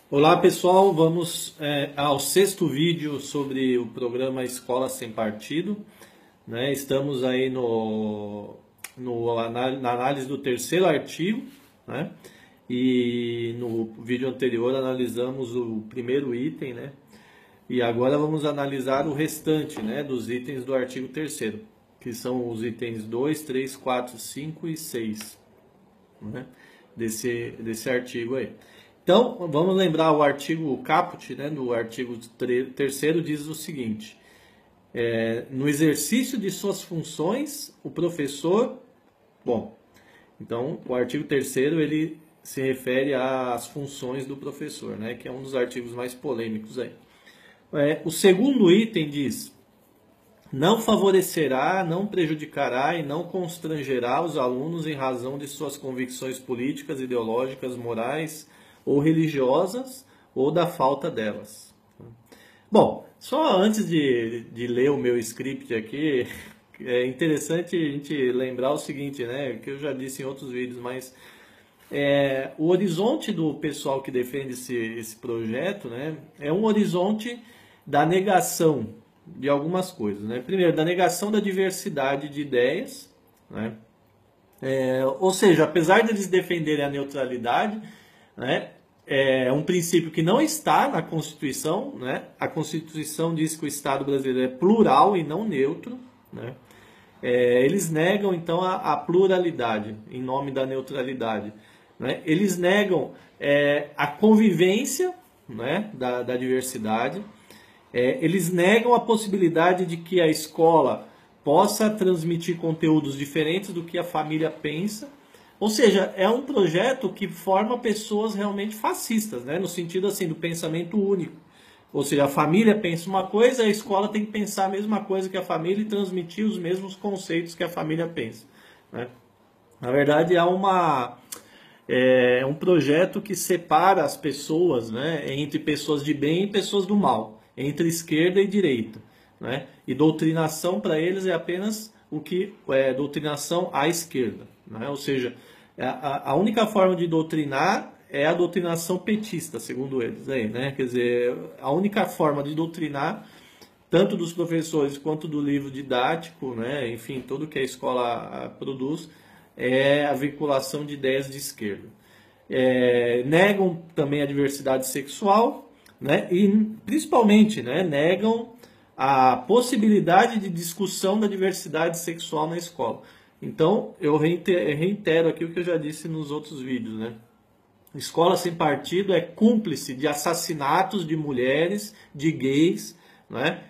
Olá pessoal, vamos ao sexto vídeo sobre o programa Escola Sem Partido, né? Estamos aí na análise do terceiro artigo, né? E no vídeo anterior analisamos o primeiro item, né? E agora vamos analisar o restante, né, dos itens do artigo terceiro, que são os itens 2, 3, 4, 5 e 6, né, desse artigo aí. Então, vamos lembrar o artigo caput, né, no artigo terceiro diz o seguinte: no exercício de suas funções, o professor... Bom, então o artigo terceiro ele se refere às funções do professor, né, que é um dos artigos mais polêmicos aí. O segundo item diz: não favorecerá, não prejudicará e não constrangerá os alunos em razão de suas convicções políticas, ideológicas, morais ou religiosas ou da falta delas. Bom, só antes de ler o meu script aqui, é interessante a gente lembrar o seguinte, né, que eu já disse em outros vídeos, mas o horizonte do pessoal que defende esse projeto, né, é um horizonte da negação de algumas coisas, né? Primeiro, da negação da diversidade de ideias, né? Ou seja, apesar de eles defenderem a neutralidade, né, é um princípio que não está na Constituição, né? A Constituição diz que o Estado brasileiro é plural e não neutro, né? Eles negam então a pluralidade em nome da neutralidade, né? Eles negam a convivência, né, da diversidade. Eles negam a possibilidade de que a escola possa transmitir conteúdos diferentes do que a família pensa. Ou seja, é um projeto que forma pessoas realmente fascistas, né? No sentido assim do pensamento único. Ou seja, a família pensa uma coisa, a escola tem que pensar a mesma coisa que a família e transmitir os mesmos conceitos que a família pensa, né? Na verdade, é um projeto que separa as pessoas, né, entre pessoas de bem e pessoas do mal, entre esquerda e direita, né? E doutrinação para eles é apenas o que é doutrinação à esquerda, né? Ou seja, a única forma de doutrinar é a doutrinação petista, segundo eles, aí, né? Quer dizer, a única forma de doutrinar, tanto dos professores quanto do livro didático, né? Enfim, tudo que a escola produz, é a veiculação de ideias de esquerda. Negam também a diversidade sexual, né? E principalmente, né, negam a possibilidade de discussão da diversidade sexual na escola. Então, eu reitero aqui o que eu já disse nos outros vídeos, né? Escola Sem Partido é cúmplice de assassinatos de mulheres, de gays, né?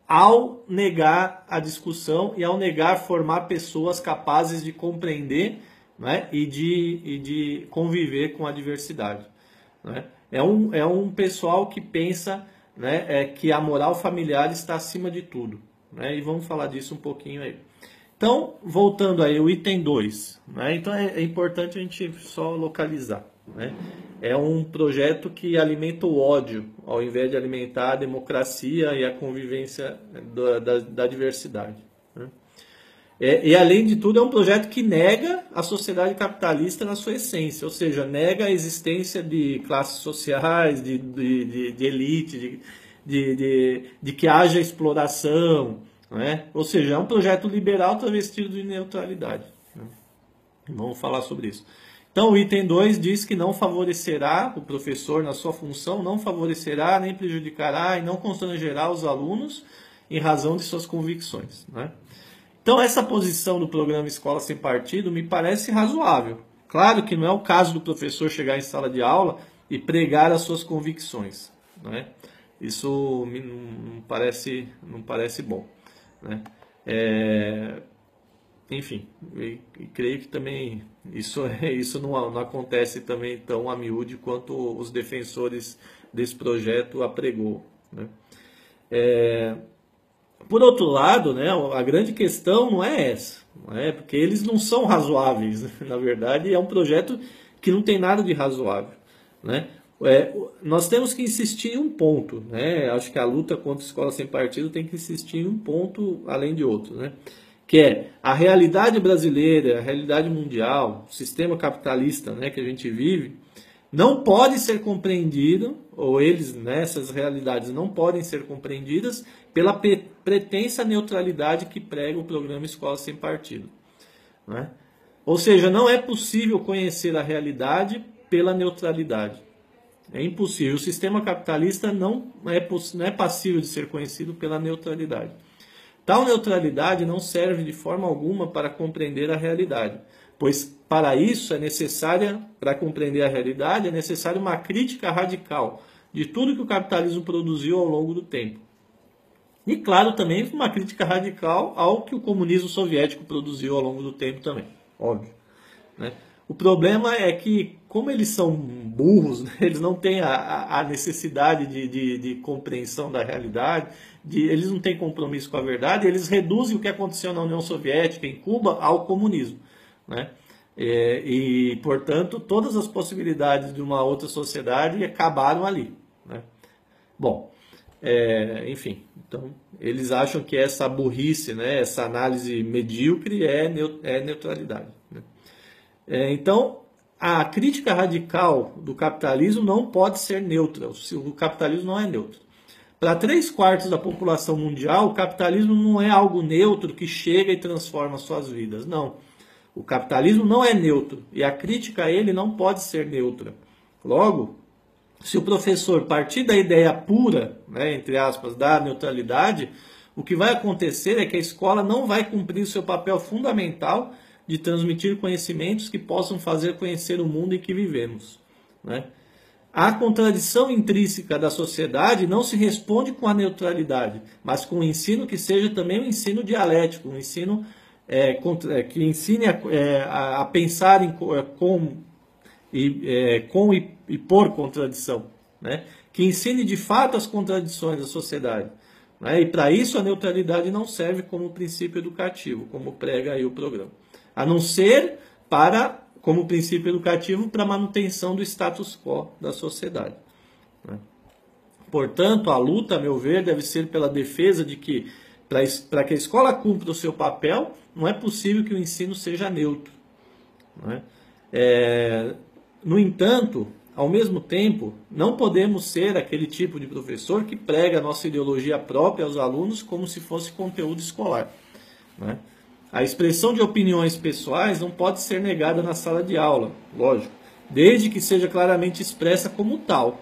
Ao negar a discussão e ao negar formar pessoas capazes de compreender, né, e de conviver com a diversidade, né? É um pessoal que pensa, né, que a moral familiar está acima de tudo, né? E vamos falar disso um pouquinho aí. Então, voltando aí, o item 2, né? Então é importante a gente só localizar, né? É um projeto que alimenta o ódio, ao invés de alimentar a democracia e a convivência da diversidade, né? E além de tudo, é um projeto que nega a sociedade capitalista na sua essência, ou seja, nega a existência de classes sociais, de elite, de que haja exploração, né? Ou seja, é um projeto liberal travestido de neutralidade, né? Vamos falar sobre isso. Então, o item 2 diz que não favorecerá o professor na sua função, não favorecerá, nem prejudicará e não constrangerá os alunos em razão de suas convicções, né? Então, essa posição do programa Escola Sem Partido me parece razoável. Claro que não é o caso do professor chegar em sala de aula e pregar as suas convicções, né? Isso não parece bom, né? Enfim, e creio que também isso não acontece também tão a miúde quanto os defensores desse projeto apregou, né? Por outro lado, né, a grande questão não é essa, não é? Porque eles não são razoáveis, né? Na verdade, é um projeto que não tem nada de razoável, né? Nós temos que insistir em um ponto, né? Acho que a luta contra a escola sem partido tem que insistir em um ponto além de outro, né? Que é a realidade brasileira, a realidade mundial, o sistema capitalista, né, que a gente vive, não pode ser compreendido, ou eles, né, essas realidades não podem ser compreendidas pela pretensa neutralidade que prega o programa Escola Sem Partido. Né? Ou seja, não é possível conhecer a realidade pela neutralidade. É impossível. O sistema capitalista não é passível de ser conhecido pela neutralidade. Tal neutralidade não serve de forma alguma para compreender a realidade, pois para isso para compreender a realidade, é necessária uma crítica radical de tudo que o capitalismo produziu ao longo do tempo. E claro, também uma crítica radical ao que o comunismo soviético produziu ao longo do tempo também, óbvio. Né? O problema é que, como eles são burros, né, eles não têm a necessidade de compreensão da realidade, eles não têm compromisso com a verdade, eles reduzem o que aconteceu na União Soviética, em Cuba, ao comunismo. Né? Portanto, todas as possibilidades de uma outra sociedade acabaram ali. Né? Bom, enfim, então eles acham que essa burrice, né, essa análise medíocre é neutralidade. Né? Então, a crítica radical do capitalismo não pode ser neutra. O capitalismo não é neutro. Para 3/4 da população mundial, o capitalismo não é algo neutro que chega e transforma suas vidas. Não. O capitalismo não é neutro e a crítica a ele não pode ser neutra. Logo, se o professor partir da ideia pura, né, entre aspas, da neutralidade, o que vai acontecer é que a escola não vai cumprir o seu papel fundamental de transmitir conhecimentos que possam fazer conhecer o mundo em que vivemos. Né? A contradição intrínseca da sociedade não se responde com a neutralidade, mas com um ensino que seja também um ensino dialético, um ensino que ensine a pensar com e por contradição, né? Que ensine de fato as contradições da sociedade. Né? E para isso a neutralidade não serve como princípio educativo, como prega aí o programa. A não ser como princípio educativo para a manutenção do status quo da sociedade. Né? Portanto, a luta, a meu ver, deve ser pela defesa de que, para que a escola cumpra o seu papel, não é possível que o ensino seja neutro. Né? No entanto, ao mesmo tempo, não podemos ser aquele tipo de professor que prega a nossa ideologia própria aos alunos como se fosse conteúdo escolar. Né? A expressão de opiniões pessoais não pode ser negada na sala de aula, lógico, desde que seja claramente expressa como tal.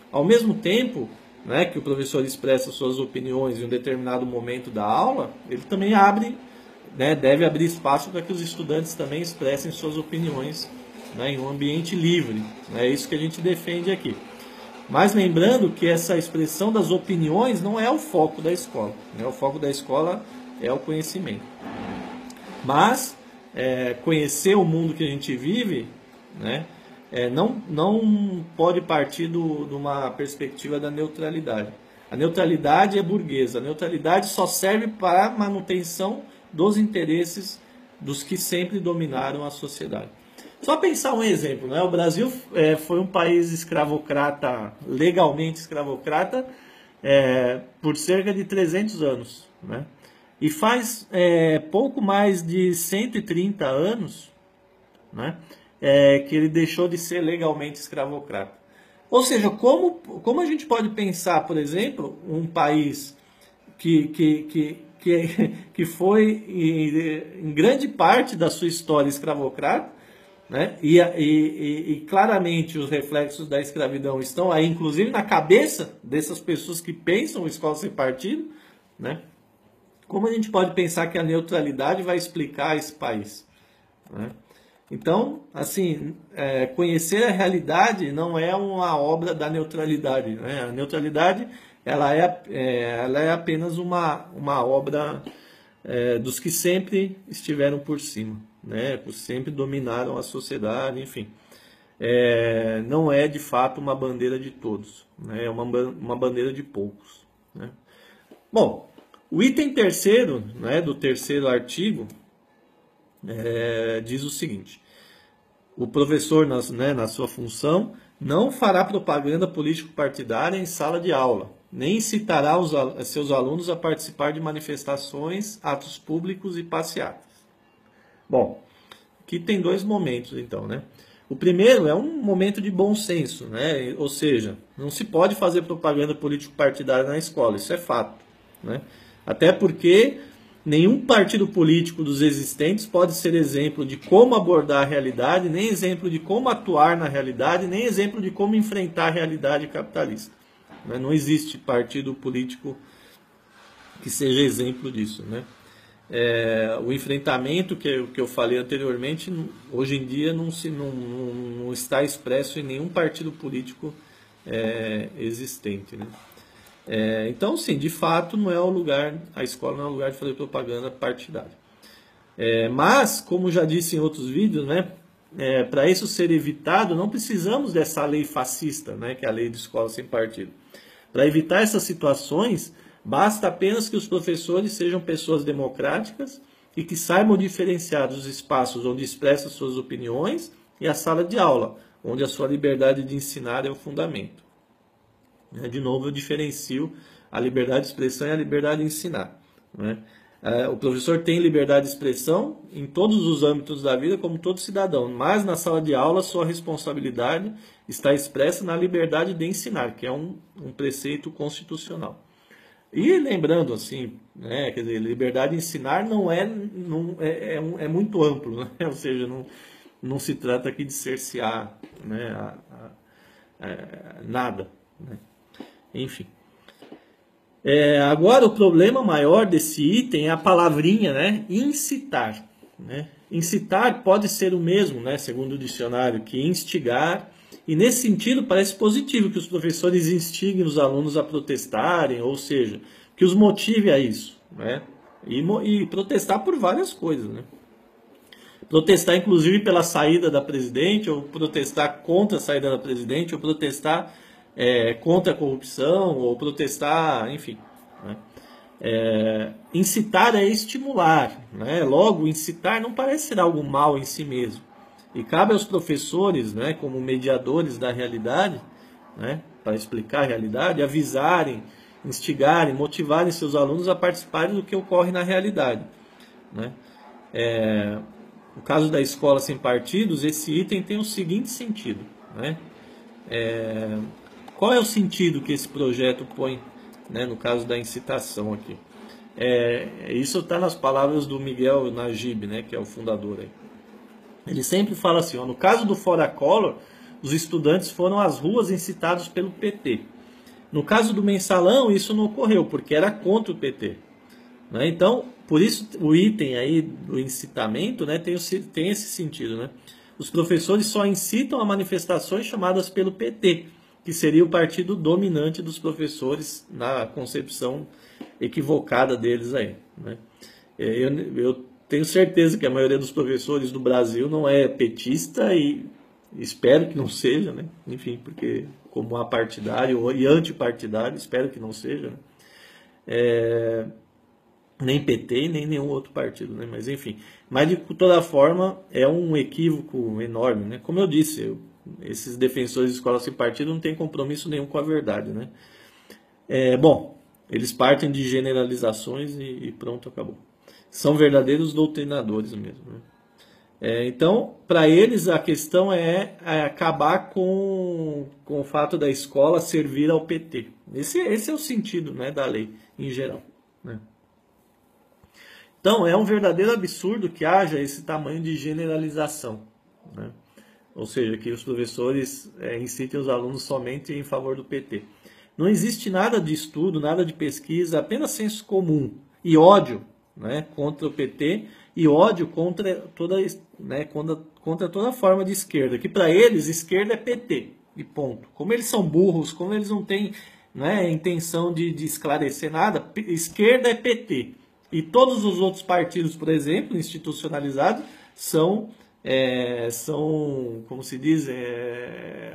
Ao mesmo tempo, né, que o professor expressa suas opiniões em um determinado momento da aula, ele também deve abrir espaço para que os estudantes também expressem suas opiniões, né, em um ambiente livre. É isso que a gente defende aqui. Mas lembrando que essa expressão das opiniões não é o foco da escola. Né? O foco da escola é o conhecimento. Mas conhecer o mundo que a gente vive, né, não pode partir de uma perspectiva da neutralidade. A neutralidade é burguesa. A neutralidade só serve para a manutenção dos interesses dos que sempre dominaram a sociedade. Só pensar um exemplo, né? O Brasil foi um país escravocrata, legalmente escravocrata, por cerca de 300 anos. Né? E faz pouco mais de 130 anos, né, que ele deixou de ser legalmente escravocrata. Ou seja, como a gente pode pensar, por exemplo, um país que foi em grande parte da sua história escravocrata, né? E claramente os reflexos da escravidão estão aí, inclusive na cabeça dessas pessoas que pensam escola sem partido, né? Como a gente pode pensar que a neutralidade vai explicar esse país? Né? Então, assim, conhecer a realidade não é uma obra da neutralidade. Né? A neutralidade ela é apenas uma obra dos que sempre estiveram por cima, né? Sempre dominaram a sociedade, enfim. Não é de fato uma bandeira de todos, né? É uma bandeira de poucos. Né? Bom, o item terceiro, né, do terceiro artigo diz o seguinte: o professor, na sua função, não fará propaganda político-partidária em sala de aula, nem incitará seus alunos a participar de manifestações, atos públicos e passeatas. Bom, aqui tem dois momentos, então, né? O primeiro é um momento de bom senso, né? Ou seja, não se pode fazer propaganda político-partidária na escola, isso é fato, né? Até porque nenhum partido político dos existentes pode ser exemplo de como abordar a realidade, nem exemplo de como atuar na realidade, nem exemplo de como enfrentar a realidade capitalista. Não existe partido político que seja exemplo disso, né? O enfrentamento que eu falei anteriormente, hoje em dia não está expresso em nenhum partido político existente, né? Então, sim, de fato, não é o lugar, a escola não é o lugar de fazer propaganda partidária. Mas, como já disse em outros vídeos, né, para isso ser evitado, não precisamos dessa lei fascista, né, que é a lei de escola sem partido. Para evitar essas situações, basta apenas que os professores sejam pessoas democráticas e que saibam diferenciar os espaços onde expressam suas opiniões e a sala de aula, onde a sua liberdade de ensinar é o fundamento. De novo, eu diferencio a liberdade de expressão e a liberdade de ensinar, né? O professor tem liberdade de expressão em todos os âmbitos da vida, como todo cidadão, mas na sala de aula sua responsabilidade está expressa na liberdade de ensinar, que é um preceito constitucional. E lembrando assim, né, quer dizer, liberdade de ensinar é muito amplo, né? Ou seja, não se trata aqui de cercear, né, nada, né? Enfim. Agora, o problema maior desse item é a palavrinha, né, incitar, né? Incitar pode ser o mesmo, né, segundo o dicionário, que instigar. E nesse sentido parece positivo que os professores instiguem os alunos a protestarem, ou seja, que os motive a isso, né? E protestar por várias coisas, né? Protestar inclusive pela saída da presidente, ou protestar contra a saída da presidente, ou protestar contra a corrupção, ou protestar, enfim, né? Incitar é estimular, né? Logo, incitar não parece ser algo mal em si mesmo. E cabe aos professores, né, como mediadores da realidade, né, para explicar a realidade, avisarem, instigarem, motivarem seus alunos a participarem do que ocorre na realidade, né? No caso da escola sem partidos, esse item tem o seguinte sentido, né? Qual é o sentido que esse projeto põe, né, no caso da incitação aqui? Isso está nas palavras do Miguel Najib, né, que é o fundador aí. Ele sempre fala assim, no caso do Fora Collor, os estudantes foram às ruas incitados pelo PT. No caso do Mensalão, isso não ocorreu, porque era contra o PT, né? Então, por isso o item aí do incitamento, né, tem esse sentido, né? Os professores só incitam a manifestações chamadas pelo PT, que seria o partido dominante dos professores na concepção equivocada deles aí, né? Eu tenho certeza que a maioria dos professores do Brasil não é petista e espero que não seja, né? Enfim, porque como há partidário e antipartidário, espero que não seja, né? Nem PT, nem nenhum outro partido, né? Mas enfim, mas de toda forma é um equívoco enorme, né? Como eu disse, esses defensores de escola sem partido não têm compromisso nenhum com a verdade, né? Bom, eles partem de generalizações e pronto, acabou. São verdadeiros doutrinadores mesmo, né? Então, para eles, a questão é acabar com o fato da escola servir ao PT. Esse é o sentido, né, da lei, em geral, né? Então, é um verdadeiro absurdo que haja esse tamanho de generalização, né? Ou seja, que os professores incitem os alunos somente em favor do PT. Não existe nada de estudo, nada de pesquisa, apenas senso comum e ódio, né, contra o PT e ódio contra toda, né, contra toda forma de esquerda, que para eles esquerda é PT e ponto. Como eles são burros, como eles não têm, né, intenção de esclarecer nada, esquerda é PT. E todos os outros partidos, por exemplo, institucionalizados, são como se diz,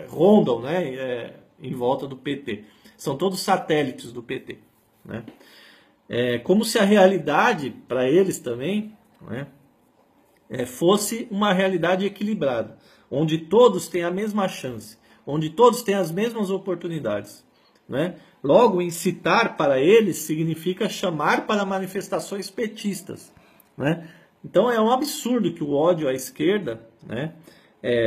rondam, né, em volta do PT. São todos satélites do PT, né? Como se a realidade, para eles também, né, fosse uma realidade equilibrada, onde todos têm a mesma chance, onde todos têm as mesmas oportunidades, né? Logo, incitar para eles significa chamar para manifestações petistas, né? Então é um absurdo que o ódio à esquerda, né,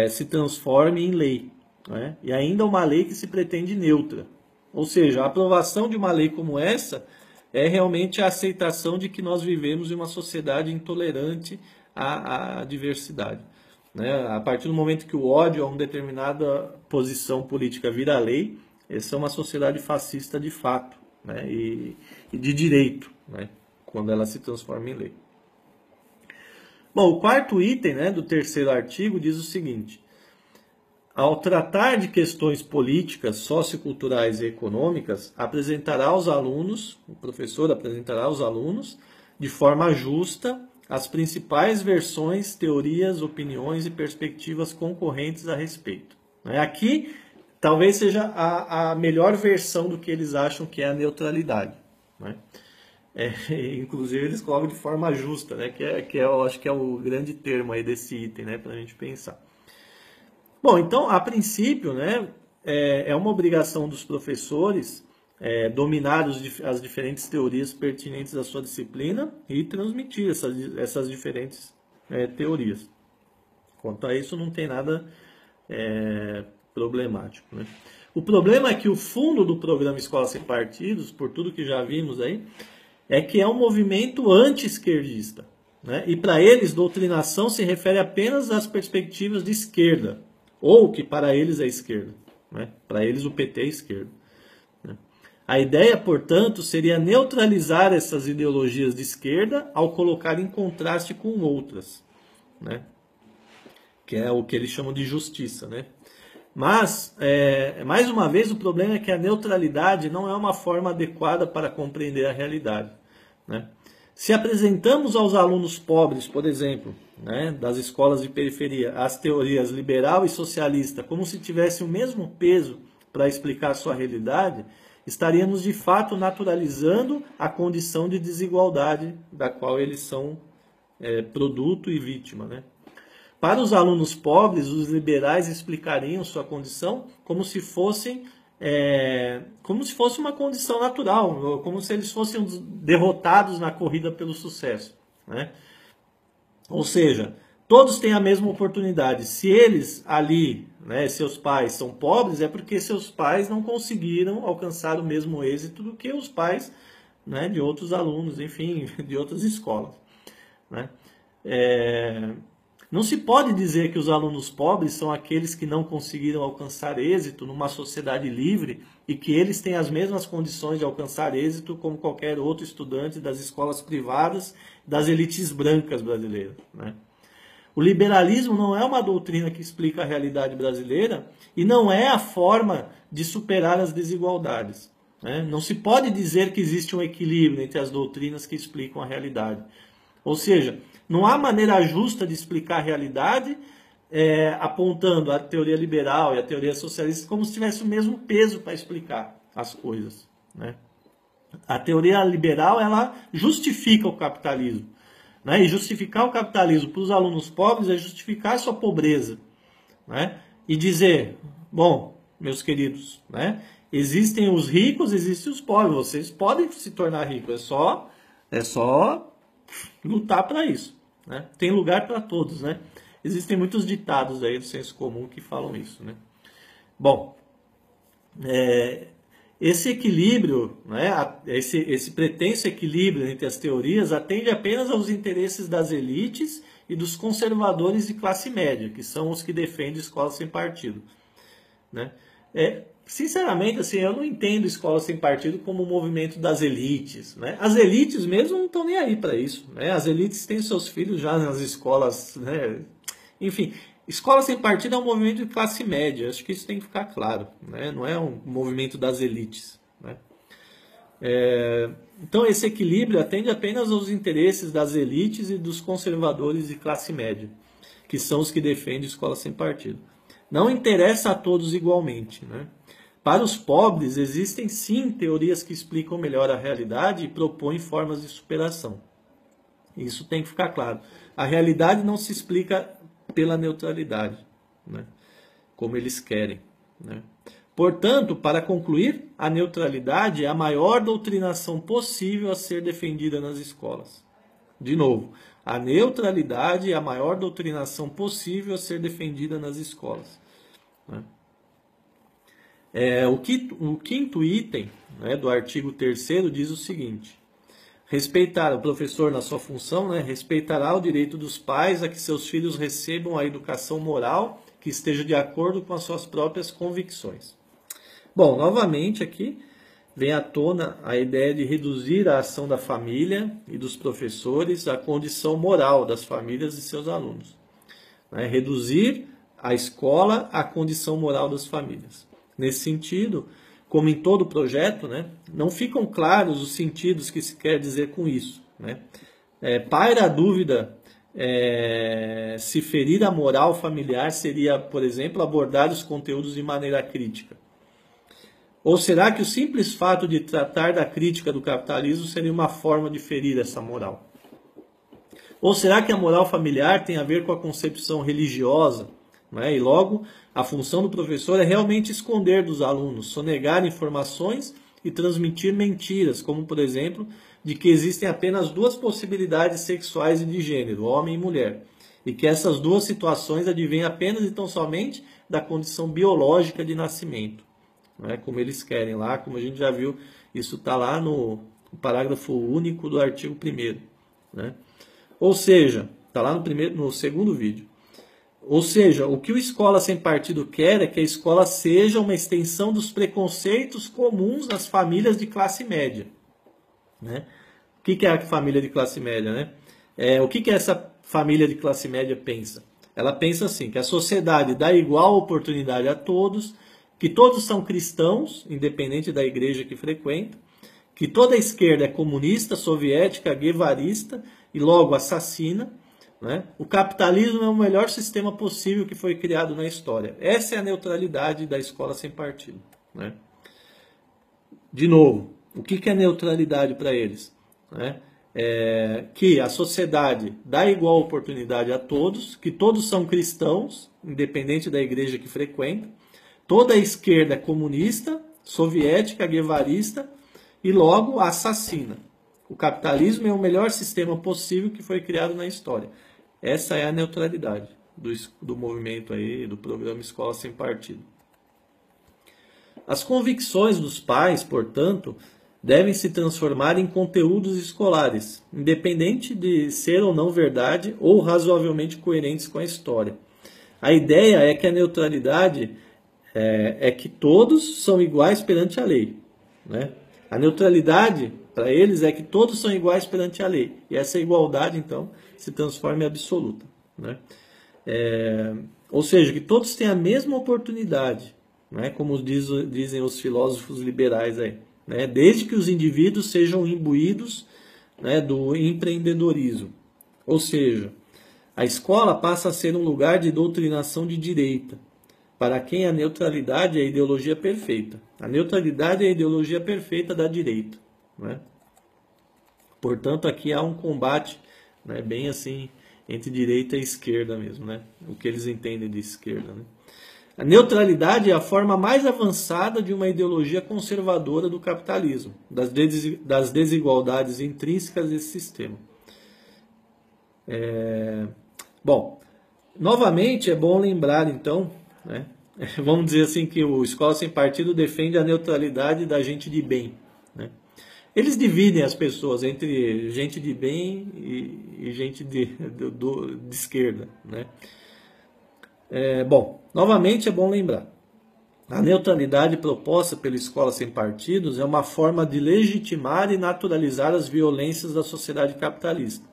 se transforme em lei, né? E ainda uma lei que se pretende neutra. Ou seja, a aprovação de uma lei como essa é realmente a aceitação de que nós vivemos em uma sociedade intolerante à diversidade, né? A partir do momento que o ódio a uma determinada posição política vira lei, essa é uma sociedade fascista de fato, né? E de direito, né? Quando ela se transforma em lei. Bom, o quarto item, né, do terceiro artigo diz o seguinte: ao tratar de questões políticas, socioculturais e econômicas, apresentará aos alunos, o professor apresentará aos alunos, de forma justa, as principais versões, teorias, opiniões e perspectivas concorrentes a respeito. Aqui, talvez seja a melhor versão do que eles acham que é a neutralidade, né? Inclusive eles colocam de forma justa, né? Eu acho que é o grande termo aí desse item, né, para a gente pensar. Bom, então, a princípio, né, é uma obrigação dos professores dominar as diferentes teorias pertinentes à sua disciplina e transmitir essas diferentes teorias. Quanto a isso, não tem nada problemático, né? O problema é que o fundo do programa Escola Sem Partidos, por tudo que já vimos aí, é que é um movimento anti-esquerdista, né? E para eles, doutrinação se refere apenas às perspectivas de esquerda, ou que para eles é esquerda, né? Para eles o PT é esquerda, né? A ideia, portanto, seria neutralizar essas ideologias de esquerda ao colocar em contraste com outras, né? Que é o que eles chamam de justiça, né? Mas, mais uma vez, o problema é que a neutralidade não é uma forma adequada para compreender a realidade, né? Se apresentamos aos alunos pobres, por exemplo, né, das escolas de periferia, as teorias liberal e socialista como se tivessem o mesmo peso para explicar sua realidade, estaríamos de fato naturalizando a condição de desigualdade da qual eles são produto e vítima, né? Para os alunos pobres, os liberais explicariam sua condição como se fosse uma condição natural, como se eles fossem derrotados na corrida pelo sucesso, né? Ou seja, todos têm a mesma oportunidade. Se eles ali, né, seus pais são pobres, é porque seus pais não conseguiram alcançar o mesmo êxito do que os pais, né, de outros alunos, enfim, de outras escolas, né? Não se pode dizer que os alunos pobres são aqueles que não conseguiram alcançar êxito numa sociedade livre e que eles têm as mesmas condições de alcançar êxito como qualquer outro estudante das escolas privadas, das elites brancas brasileiras, né? O liberalismo não é uma doutrina que explica a realidade brasileira e não é a forma de superar as desigualdades, né? Não se pode dizer que existe um equilíbrio entre as doutrinas que explicam a realidade. Ou seja, não há maneira justa de explicar a realidade apontando a teoria liberal e a teoria socialista como se tivesse o mesmo peso para explicar as coisas, né? A teoria liberal, ela justifica o capitalismo, né? E justificar o capitalismo para os alunos pobres é justificar a sua pobreza, né? E dizer, bom, meus queridos, né, existem os ricos, existem os pobres, vocês podem se tornar ricos, é só lutar para isso, né? Tem lugar para todos, né? Existem muitos ditados aí do senso comum que falam isso, né? Bom, esse equilíbrio, né, esse pretenso equilíbrio entre as teorias atende apenas aos interesses das elites e dos conservadores de classe média, que são os que defendem escola sem partido, né? Sinceramente, assim, eu não entendo escola sem partido como um movimento das elites, né? As elites mesmo não estão nem aí para isso, né? As elites têm seus filhos já nas escolas, né? Enfim, escola sem partido é um movimento de classe média, acho que isso tem que ficar claro, né? Não é um movimento das elites, né? Então esse equilíbrio atende apenas aos interesses das elites e dos conservadores de classe média, que são os que defendem escola sem partido. Não interessa a todos igualmente, né? Para os pobres, existem sim teorias que explicam melhor a realidade e propõem formas de superação. Isso tem que ficar claro. A realidade não se explica pela neutralidade, né, como eles querem, né? Portanto, para concluir, a neutralidade é a maior doutrinação possível a ser defendida nas escolas. De novo, A neutralidade é a maior doutrinação possível a ser defendida nas escolas. Né? O quinto item, né, do artigo 3º diz o seguinte: respeitar o professor na sua função, né, respeitará o direito dos pais a que seus filhos recebam a educação moral que esteja de acordo com as suas próprias convicções. Bom, novamente aqui vem à tona a ideia de reduzir a ação da família e dos professores à condição moral das famílias e seus alunos. Né? Reduzir a escola à condição moral das famílias. Nesse sentido, como em todo projeto, né, não ficam claros os sentidos que se quer dizer com isso. Né? Paira a dúvida se ferir a moral familiar seria, por exemplo, abordar os conteúdos de maneira crítica. Ou será que o simples fato de tratar da crítica do capitalismo seria uma forma de ferir essa moral? Ou será que a moral familiar tem a ver com a concepção religiosa? Né? E logo, a função do professor é realmente esconder dos alunos, sonegar informações e transmitir mentiras, como, por exemplo, de que existem apenas duas possibilidades sexuais e de gênero, homem e mulher, e que essas duas situações advêm apenas e tão somente da condição biológica de nascimento. Né, como eles querem lá, como a gente já viu, isso está lá no parágrafo único do artigo 1º. Né? Ou seja, está lá no segundo vídeo. Ou seja, o que o Escola Sem Partido quer é que a escola seja uma extensão dos preconceitos comuns às famílias de classe média. Né? O que é a família de classe média? Né? O que essa família de classe média pensa? Ela pensa assim, que a sociedade dá igual oportunidade a todos, que todos são cristãos, independente da igreja que frequenta, que toda a esquerda é comunista, soviética, guevarista e logo assassina. Né? O capitalismo é o melhor sistema possível que foi criado na história. Essa é a neutralidade da Escola Sem Partido. Né? De novo, o que é neutralidade para eles? Né? Que a sociedade dá igual oportunidade a todos, que todos são cristãos, independente da igreja que frequenta, toda a esquerda é comunista, soviética, guevarista e logo assassina. O capitalismo é o melhor sistema possível que foi criado na história. Essa é a neutralidade do movimento aí, do programa Escola Sem Partido. As convicções dos pais, portanto, devem se transformar em conteúdos escolares, independente de ser ou não verdade ou razoavelmente coerentes com a história. A ideia é que a neutralidade é que todos são iguais perante a lei. Né? A neutralidade, para eles, é que todos são iguais perante a lei. E essa igualdade, então, se transforma em absoluta. Né? Ou seja, que todos têm a mesma oportunidade, né? Como dizem os filósofos liberais aí. Né? Desde que os indivíduos sejam imbuídos, né, do empreendedorismo. Ou seja, a escola passa a ser um lugar de doutrinação de direita, para quem a neutralidade é a ideologia perfeita. A neutralidade é a ideologia perfeita da direita. Né? Portanto, aqui há um combate, né, bem assim, entre direita e esquerda mesmo. Né? O que eles entendem de esquerda. Né? A neutralidade é a forma mais avançada de uma ideologia conservadora do capitalismo, das desigualdades intrínsecas desse sistema. Bom, novamente é bom lembrar, então, né? Vamos dizer assim que o Escola Sem Partido defende a neutralidade da gente de bem. Né? Eles dividem as pessoas entre gente de bem e gente de esquerda. Né? Bom, novamente é bom lembrar. A neutralidade proposta pela Escola Sem Partidos é uma forma de legitimar e naturalizar as violências da sociedade capitalista.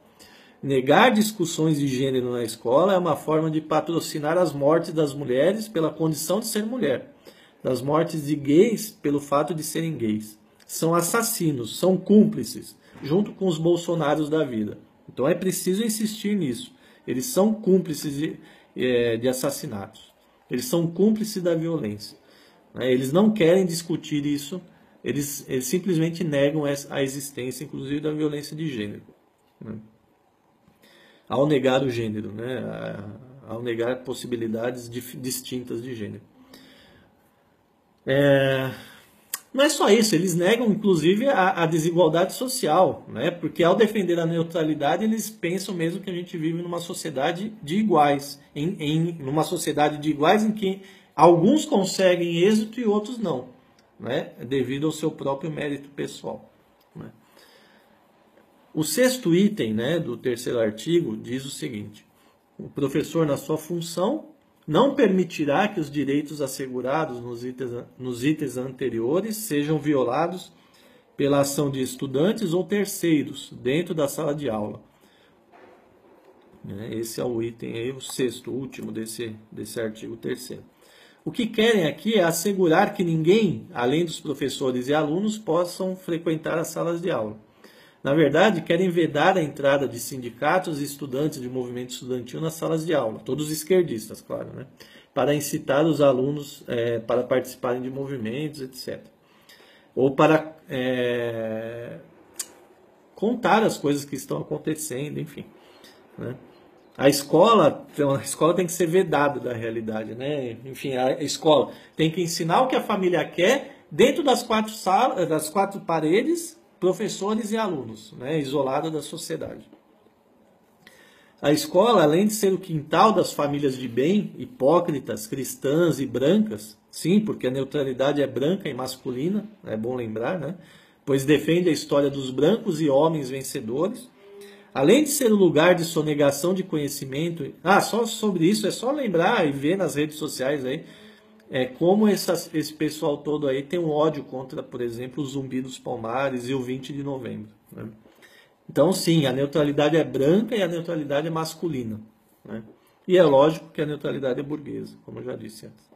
Negar discussões de gênero na escola é uma forma de patrocinar as mortes das mulheres pela condição de ser mulher, das mortes de gays pelo fato de serem gays. São assassinos, são cúmplices, junto com os bolsonaros da vida. Então é preciso insistir nisso. Eles são cúmplices de assassinatos. Eles são cúmplices da violência. Eles não querem discutir isso, eles simplesmente negam a existência, inclusive, da violência de gênero. Ao negar o gênero, né? Ao negar possibilidades distintas de gênero. Não é só isso, eles negam inclusive a desigualdade social, né? Porque ao defender a neutralidade, eles pensam mesmo que a gente vive numa sociedade de iguais, numa sociedade de iguais em que alguns conseguem êxito e outros não, né? Devido ao seu próprio mérito pessoal, né? O sexto item, né, do terceiro artigo diz o seguinte: o professor, na sua função, não permitirá que os direitos assegurados nos itens anteriores sejam violados pela ação de estudantes ou terceiros dentro da sala de aula. Esse é o item aí, o sexto, último desse artigo terceiro. O que querem aqui é assegurar que ninguém, além dos professores e alunos, possam frequentar as salas de aula. Na verdade, querem vedar a entrada de sindicatos e estudantes de movimento estudantil nas salas de aula, todos esquerdistas, claro, né? Para incitar os alunos para participarem de movimentos, etc. Ou para contar as coisas que estão acontecendo, enfim, né? A escola tem que ser vedada da realidade, né? Enfim, a escola tem que ensinar o que a família quer dentro das quatro paredes, professores e alunos, né, isolada da sociedade. A escola, além de ser o quintal das famílias de bem, hipócritas, cristãs e brancas, sim, porque a neutralidade é branca e masculina, é bom lembrar, né, pois defende a história dos brancos e homens vencedores. Além de ser o lugar de sonegação de conhecimento, só sobre isso é só lembrar e ver nas redes sociais aí, como esse pessoal todo aí tem um ódio contra, por exemplo, o Zumbi dos Palmares e o 20 de novembro. Né? Então, sim, a neutralidade é branca e a neutralidade é masculina. Né? E é lógico que a neutralidade é burguesa, como eu já disse antes.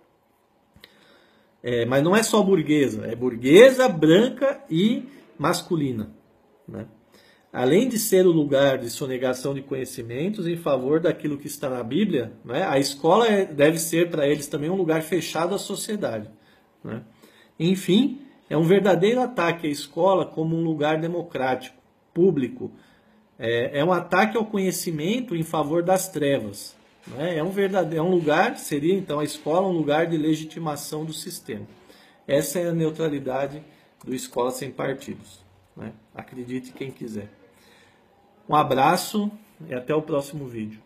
Mas não é só burguesa, é burguesa, branca e masculina. Né? Além de ser o lugar de sonegação de conhecimentos em favor daquilo que está na Bíblia, né, a escola deve ser para eles também um lugar fechado à sociedade. Né? Enfim, é um verdadeiro ataque à escola como um lugar democrático, público. É um ataque ao conhecimento em favor das trevas. Né? É um lugar, seria então a escola um lugar de legitimação do sistema. Essa é a neutralidade do Escola Sem Partidos. Né? Acredite quem quiser. Um abraço e até o próximo vídeo.